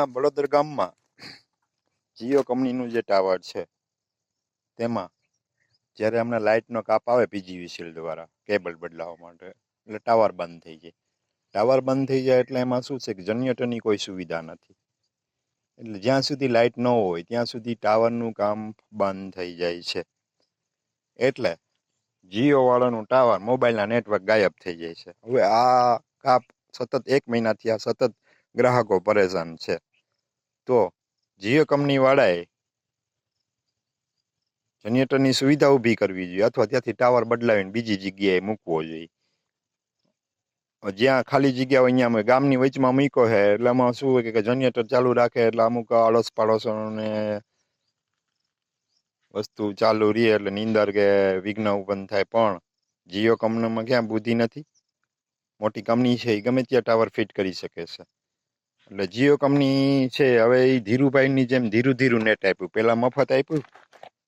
અહીંયા બળોદર ગામમાં જીઓ કંપનીનું જે ટાવર છે તેમાં જ્યારે હમણાં લાઇટનો કાપ આવે પીજીવીસીએલ દ્વારા કેબલ બદલાવવા માટે એટલે ટાવર બંધ થઈ જાય. ટાવર બંધ થઈ જાય એટલે એમાં શું છે કે જનરેટરની કોઈ સુવિધા નથી. એટલે જ્યાં સુધી લાઇટ ન હોય ત્યાં સુધી ટાવરનું કામ બંધ થઈ જાય છે. એટલે જીઓ વાળાનું ટાવર મોબાઈલના નેટવર્ક ગાયબ થઈ જાય છે. હવે આ કાપ સતત 1 મહિનાથી આ સતત ગ્રાહકો પરેશાન છે. તો જીઓ કંપની વાળાએ જનરેટરની સુવિધા ઊભી કરવી જોઈએ અથવા ત્યાંથી ટાવર બદલાવીને બીજી જગ્યાએ મૂકવો જોઈએ. જ્યાં ખાલી જગ્યા હોય અહીંયા અમે ગામની વચમાં મૂક્યો છે એટલે આમાં શું હોય કે જનરેટર ચાલુ રાખે એટલે અમુક આડોશ પાડોશોને વસ્તુ ચાલુ રહે એટલે નીંદર કે વિઘ્ન ઉત્પન્ન થાય. પણ જીઓ કંપનીમાં ક્યાં બુદ્ધિ નથી. મોટી કંપની છે એ ગમે ત્યાં ટાવર ફિટ કરી શકે છે. એટલે જીઓ કંપની છે હવે એ ધીરુભાઈની જેમ ધીરું નેટ આપ્યું. પહેલાં મફત આપ્યું,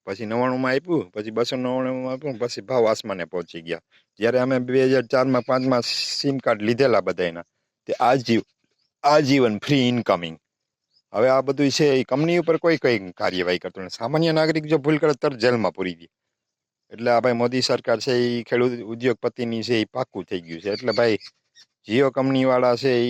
પછી 99માં આપ્યું, પછી 299માં આપ્યું, પછી ભાવ આસમાને પહોંચી ગયા. જ્યારે અમે 2004માં 5માં સિમ કાર્ડ લીધેલા બધાના તે આજીવન ફ્રી ઇનકમિંગ. હવે આ બધું છે એ કંપની ઉપર કોઈ કાર્યવાહી કરતું નથી. સામાન્ય નાગરિક જો ભૂલ કરે તરત જેલમાં પૂરી દે. એટલે આ ભાઈ મોદી સરકાર છે એ ખેડૂત ઉદ્યોગપતિની છે એ પાક્કું થઈ ગયું છે. એટલે ભાઈ જીઓ કંપની વાળા છે એ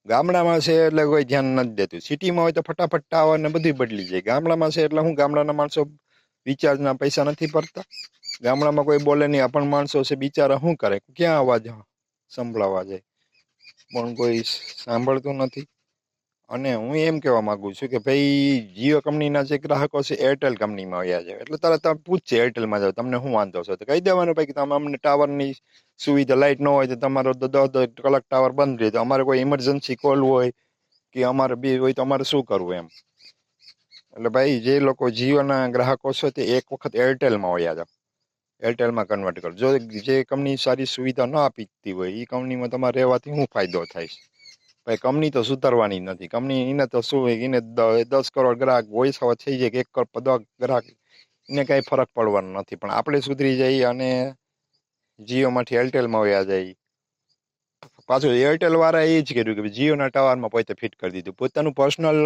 ગામડામાં છે એટલે કોઈ ધ્યાન નથી દેતું. સિટીમાં હોય તો ફટાફટ ટાવર ને બધું બદલી જાય. ગામડામાં છે એટલે હું ગામડાના માણસો રિચાર્જના પૈસા નથી ભરતા. ગામડામાં કોઈ બોલે નહીં. આપણ માણસો છે બિચારા શું કરે, ક્યાં અવાજ સંભળાવા જાય, પણ કોઈ સાંભળતું નથી. અને હું એમ કહેવા માંગુ છું કે ભાઈ જીઓ કંપનીના જે ગ્રાહકો છે એરટેલ કંપનીમાં આવ્યા છે એટલે તરત પૂછશે એરટેલમાં જાવ તમને શું વાંધો છે તો કહી દેવાનું ભાઈ કે તમે અમને ટાવરની સુવિધા લાઇટ ન હોય તો તમારો 10 કલાક ટાવર બંધ રહે તો અમારે કોઈ ઇમરજન્સી કોલ હોય કે અમારે બી હોય તો અમારે શું કરવું એમ. એટલે ભાઈ જે લોકો જીઓના ગ્રાહકો છે તે એક વખત એરટેલમાં વયા જાવ, એરટેલમાં કન્વર્ટ કરો. જો જે કંપની સારી સુવિધા ન આપતી હોય એ કંપનીમાં તમારે રહેવાથી શું ફાયદો થાય છે? ભાઈ કંપની તો સુધારવાની નથી. કંપની એને તો શું હોય એને 10 કરોડ ગ્રાહક વોઇસ આવા થઈ જાય કે 1 કરોડ 10 ગ્રાહક એને કાંઈ ફરક પડવાનો નથી. પણ આપણે સુધરી જઈએ અને જીઓમાંથી એરટેલમાં વયા જાય. પાછું એરટેલ વાળા એ જ કર્યું કે જીઓના ટાવરમાં પોતે ફિટ કરી દીધું. પોતાનું પર્સનલ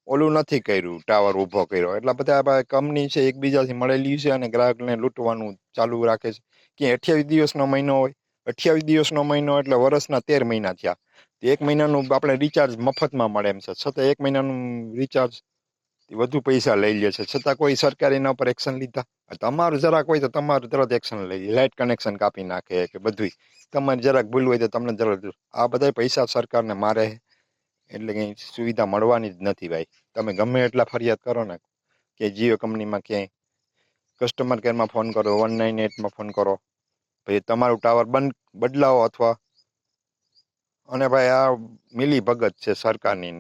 ઓલું નથી કર્યું, ટાવર ઊભો કર્યો. એટલા બધા કંપની છે એકબીજાથી મળેલી છે અને ગ્રાહકને લૂંટવાનું ચાલુ રાખે છે. કે 28 દિવસનો મહિનો હોય, 28 દિવસનો મહિનો એટલે વર્ષના 13 મહિના થયા. 1 મહિનાનું આપણે રિચાર્જ મફતમાં મળે એમ છે, છતાં 1 મહિનાનું રિચાર્જ વધુ પૈસા લઈ લે છે. છતાં કોઈ સરકારે એના પર એક્શન લીધા? તમારું જરાક હોય તો તમારું તરત એક્શન લઈ, લાઇટ કનેક્શન કાપી નાખે કે બધું. તમારે જરાક ભૂલ હોય તો તમને તરત. આ બધા પૈસા સરકારને મારે એટલે કંઈ સુવિધા મળવાની જ નથી ભાઈ. તમે ગમે એટલા ફરિયાદ કરો ને કે જીઓ કંપનીમાં ક્યાંય કસ્ટમર કેરમાં ફોન કરો, 198માં ફોન કરો, ભાઈ તમારું ટાવર બદલાવો અથવા. અને ભાઈ આ મિલી ભગત છે સરકારની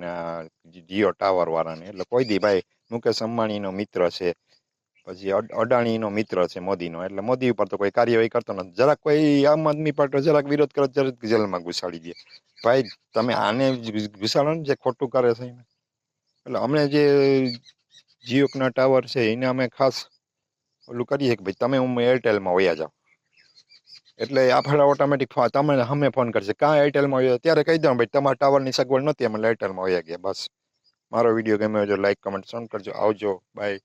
જીઓ ટાવર વાળાની. એટલે કોઈ દી ભાઈ મુકેશ અંબાણીનો મિત્ર છે, પછી અડાણીનો મિત્ર છે મોદીનો, એટલે મોદી ઉપર તો કોઈ કાર્યવાહી કરતો નથી. જરાક કોઈ આમ આદમી પાર્ટી જરાક વિરોધ કરે જરાક જેલમાં ઘુસાડી દે. ભાઈ તમે આને ઘુસાડો ને જે ખોટું કરે છે એને. એટલે અમને જે જીઓના ટાવર છે એને અમે ખાસ ઓલું કરીએ કે ભાઈ તમે હું એરટેલમાં વયા જાઓ. એટલે આપણે ઓટોમેટિક તમે અમે ફોન કરશે કાં એરટેલમાં આવ્યો ત્યારે કહી દો ભાઈ તમારા ટાવરની સગવડ નથી અમે એરટેલમાં વયા ગયા. બસ. મારો વિડીયો ગમ્યો હોય તો લાઈક કમેન્ટ શેર કરજો. આવજો, બાય.